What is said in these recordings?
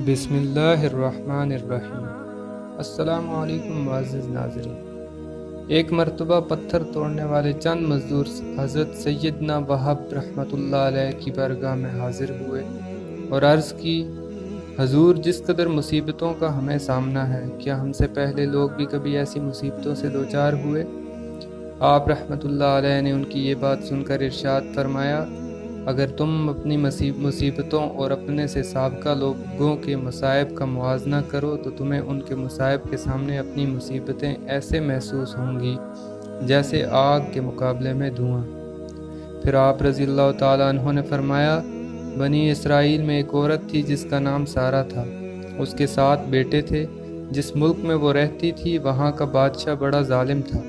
بسم اللہ الرحمن الرحیم۔ السلام علیکم معزز ناظرین۔ ایک مرتبہ پتھر توڑنے والے چند مزدور حضرت سیدنا وہب رحمۃ اللہ علیہ کی بارگاہ میں حاضر ہوئے اور عرض کی، حضور، جس قدر مصیبتوں کا ہمیں سامنا ہے، کیا ہم سے پہلے لوگ بھی کبھی ایسی مصیبتوں سے دوچار ہوئے؟ آپ رحمۃ اللہ علیہ نے ان کی یہ بات سن کر ارشاد فرمایا، اگر تم اپنی مصیبتوں اور اپنے سے سابقہ لوگوں کے مصائب کا موازنہ کرو تو تمہیں ان کے مصائب کے سامنے اپنی مصیبتیں ایسے محسوس ہوں گی جیسے آگ کے مقابلے میں دھواں۔ پھر آپ رضی اللہ تعالیٰ عنہ نے فرمایا، بنی اسرائیل میں ایک عورت تھی جس کا نام سارہ تھا۔ اس کے 7 بیٹے تھے۔ جس ملک میں وہ رہتی تھی وہاں کا بادشاہ بڑا ظالم تھا۔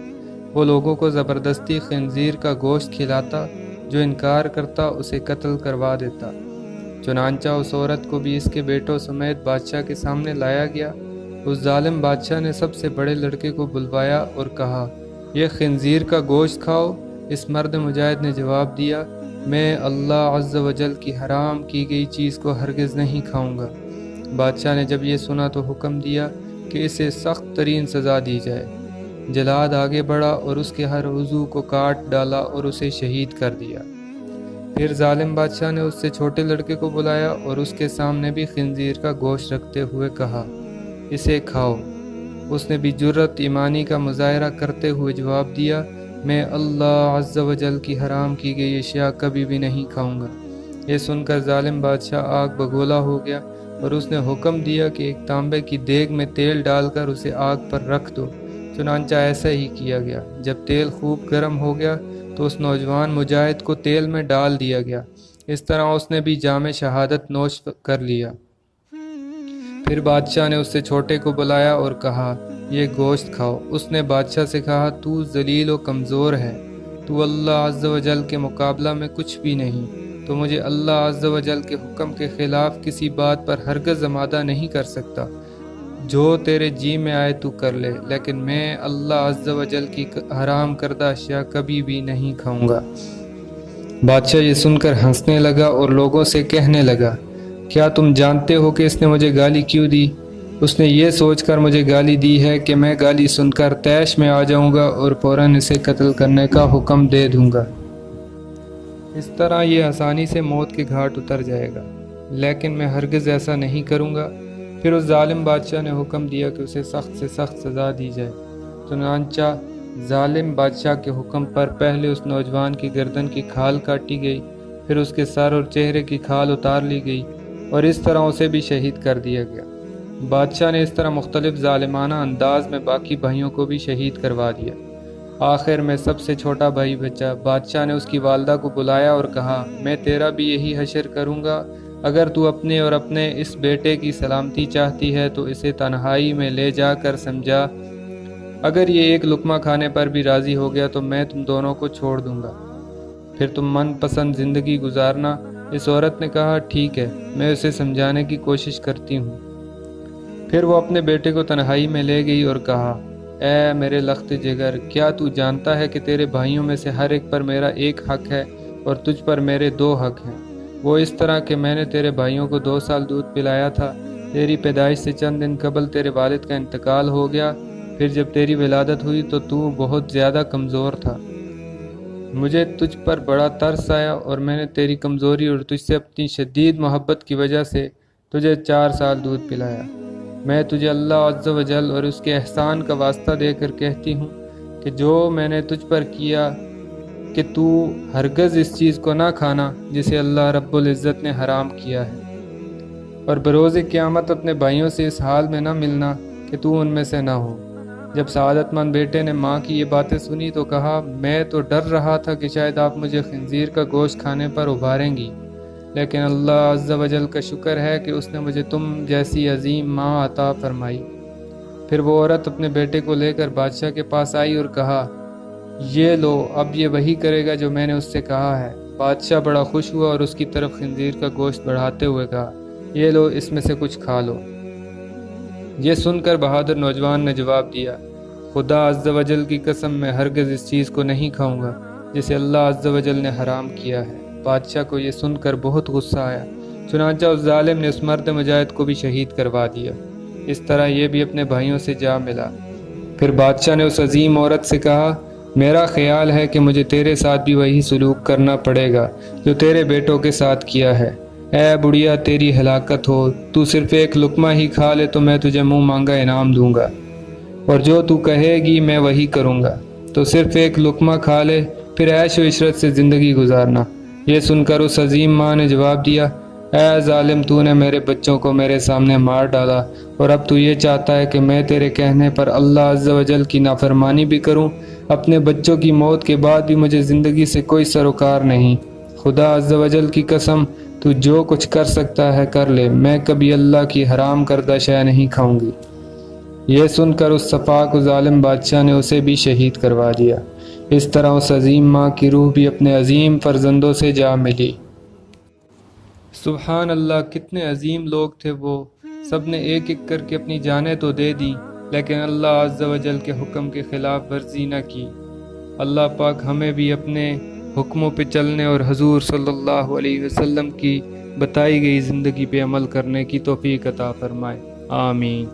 وہ لوگوں کو زبردستی خنزیر کا گوشت کھلاتا، جو انکار کرتا اسے قتل کروا دیتا۔ چنانچہ اس عورت کو بھی اس کے بیٹوں سمیت بادشاہ کے سامنے لایا گیا۔ اس ظالم بادشاہ نے سب سے بڑے لڑکے کو بلوایا اور کہا، یہ خنزیر کا گوشت کھاؤ۔ اس مرد مجاہد نے جواب دیا، میں اللہ عز و جل کی حرام کی گئی چیز کو ہرگز نہیں کھاؤں گا۔ بادشاہ نے جب یہ سنا تو حکم دیا کہ اسے سخت ترین سزا دی جائے۔ جلاد آگے بڑھا اور اس کے ہر عضو کو کاٹ ڈالا اور اسے شہید کر دیا۔ پھر ظالم بادشاہ نے اس سے چھوٹے لڑکے کو بلایا اور اس کے سامنے بھی خنزیر کا گوشت رکھتے ہوئے کہا، اسے کھاؤ۔ اس نے بھی جرأت ایمانی کا مظاہرہ کرتے ہوئے جواب دیا، میں اللہ عز و جل کی حرام کی گئی اشیاء کبھی بھی نہیں کھاؤں گا۔ یہ سن کر ظالم بادشاہ آگ بگولا ہو گیا اور اس نے حکم دیا کہ ایک تانبے کی دیگ میں تیل ڈال کر اسے آگ پر رکھ دو۔ چنانچہ ایسا ہی کیا گیا۔ جب تیل خوب گرم ہو گیا تو اس نوجوان مجاہد کو تیل میں ڈال دیا گیا۔ اس طرح اس نے بھی جام شہادت نوش کر لیا۔ پھر بادشاہ نے اس سے چھوٹے کو بلایا اور کہا، یہ گوشت کھاؤ۔ اس نے بادشاہ سے کہا، تو ذلیل و کمزور ہے، تو اللہ عز و جل کے مقابلہ میں کچھ بھی نہیں، تو مجھے اللہ عز و جل کے حکم کے خلاف کسی بات پر ہرگز آمادہ نہیں کر سکتا۔ جو تیرے جی میں آئے تو کر لے، لیکن میں اللہ عز و جل کی حرام کردہ اشیاء کبھی بھی نہیں کھاؤں گا۔ بادشاہ یہ سن کر ہنسنے لگا اور لوگوں سے کہنے لگا، کیا تم جانتے ہو کہ اس نے مجھے گالی کیوں دی؟ اس نے یہ سوچ کر مجھے گالی دی ہے کہ میں گالی سن کر طیش میں آ جاؤں گا اور فوراً اسے قتل کرنے کا حکم دے دوں گا۔ اس طرح یہ آسانی سے موت کے گھاٹ اتر جائے گا، لیکن میں ہرگز ایسا نہیں کروں گا۔ پھر اس ظالم بادشاہ نے حکم دیا کہ اسے سخت سے سخت سزا دی جائے۔ چنانچہ ظالم بادشاہ کے حکم پر پہلے اس نوجوان کی گردن کی کھال کاٹی گئی، پھر اس کے سر اور چہرے کی کھال اتار لی گئی اور اس طرح اسے بھی شہید کر دیا گیا۔ بادشاہ نے اس طرح مختلف ظالمانہ انداز میں باقی بھائیوں کو بھی شہید کروا دیا۔ آخر میں سب سے چھوٹا بھائی بچا۔ بادشاہ نے اس کی والدہ کو بلایا اور کہا، میں تیرا بھی یہی حشر کروں گا۔ اگر تو اپنے اور اپنے اس بیٹے کی سلامتی چاہتی ہے تو اسے تنہائی میں لے جا کر سمجھا۔ اگر یہ ایک لقمہ کھانے پر بھی راضی ہو گیا تو میں تم دونوں کو چھوڑ دوں گا، پھر تم من پسند زندگی گزارنا۔ اس عورت نے کہا، ٹھیک ہے، میں اسے سمجھانے کی کوشش کرتی ہوں۔ پھر وہ اپنے بیٹے کو تنہائی میں لے گئی اور کہا، اے میرے لخت جگر، کیا تو جانتا ہے کہ تیرے بھائیوں میں سے ہر ایک پر میرا ایک حق ہے اور تجھ پر میرے 2 حق ہیں؟ وہ اس طرح کہ میں نے تیرے بھائیوں کو 2 سال دودھ پلایا تھا۔ تیری پیدائش سے چند دن قبل تیرے والد کا انتقال ہو گیا۔ پھر جب تیری ولادت ہوئی تو بہت زیادہ کمزور تھا۔ مجھے تجھ پر بڑا ترس آیا اور میں نے تیری کمزوری اور تجھ سے اپنی شدید محبت کی وجہ سے تجھے 4 سال دودھ پلایا۔ میں تجھے اللہ عز و جل اور اس کے احسان کا واسطہ دے کر کہتی ہوں کہ جو میں نے تجھ پر کیا کہ تو ہرگز اس چیز کو نہ کھانا جسے اللہ رب العزت نے حرام کیا ہے، اور بروز قیامت اپنے بھائیوں سے اس حال میں نہ ملنا کہ تو ان میں سے نہ ہو۔ جب سعادت مند بیٹے نے ماں کی یہ باتیں سنی تو کہا، میں تو ڈر رہا تھا کہ شاید آپ مجھے خنزیر کا گوشت کھانے پر ابھاریں گی، لیکن اللہ عز و جل کا شکر ہے کہ اس نے مجھے تم جیسی عظیم ماں عطا فرمائی۔ پھر وہ عورت اپنے بیٹے کو لے کر بادشاہ کے پاس آئی اور کہا، یہ لو، اب یہ وہی کرے گا جو میں نے اس سے کہا ہے۔ بادشاہ بڑا خوش ہوا اور اس کی طرف خنزیر کا گوشت بڑھاتے ہوئے کہا، یہ لو، اس میں سے کچھ کھا لو۔ یہ سن کر بہادر نوجوان نے جواب دیا، خدا عز و جل کی قسم، میں ہرگز اس چیز کو نہیں کھاؤں گا جسے اللہ عز و جل نے حرام کیا ہے۔ بادشاہ کو یہ سن کر بہت غصہ آیا۔ چنانچہ اس ظالم نے اس مرد مجاہد کو بھی شہید کروا دیا۔ اس طرح یہ بھی اپنے بھائیوں سے جا ملا۔ پھر بادشاہ نے اس عظیم عورت سے کہا، میرا خیال ہے کہ مجھے تیرے ساتھ بھی وہی سلوک کرنا پڑے گا جو تیرے بیٹوں کے ساتھ کیا ہے۔ اے بڑھیا، تیری ہلاکت ہو، تو صرف ایک لقمہ ہی کھا لے تو میں تجھے منہ مانگا انعام دوں گا، اور جو تو کہے گی میں وہی کروں گا۔ تو صرف ایک لقمہ کھا لے، پھر عیش و عشرت سے زندگی گزارنا۔ یہ سن کر اس عظیم ماں نے جواب دیا، اے ظالم، تو نے میرے بچوں کو میرے سامنے مار ڈالا، اور اب تو یہ چاہتا ہے کہ میں تیرے کہنے پر اللہ عز و جل کی نافرمانی بھی کروں؟ اپنے بچوں کی موت کے بعد بھی مجھے زندگی سے کوئی سروکار نہیں۔ خدا عز و جل کی قسم، تو جو کچھ کر سکتا ہے کر لے، میں کبھی اللہ کی حرام کردہ شے نہیں کھاؤں گی۔ یہ سن کر اس سپاک و ظالم بادشاہ نے اسے بھی شہید کروا دیا۔ اس طرح اس عظیم ماں کی روح بھی اپنے عظیم فرزندوں سے جا ملی۔ سبحان اللہ، کتنے عظیم لوگ تھے وہ، سب نے ایک ایک کر کے اپنی جانیں تو دے دی، لیکن اللہ عز و جل کے حکم کے خلاف ورزی نہ کی۔ اللہ پاک ہمیں بھی اپنے حکموں پہ چلنے اور حضور صلی اللہ علیہ وسلم کی بتائی گئی زندگی پہ عمل کرنے کی توفیق عطا فرمائے، آمین۔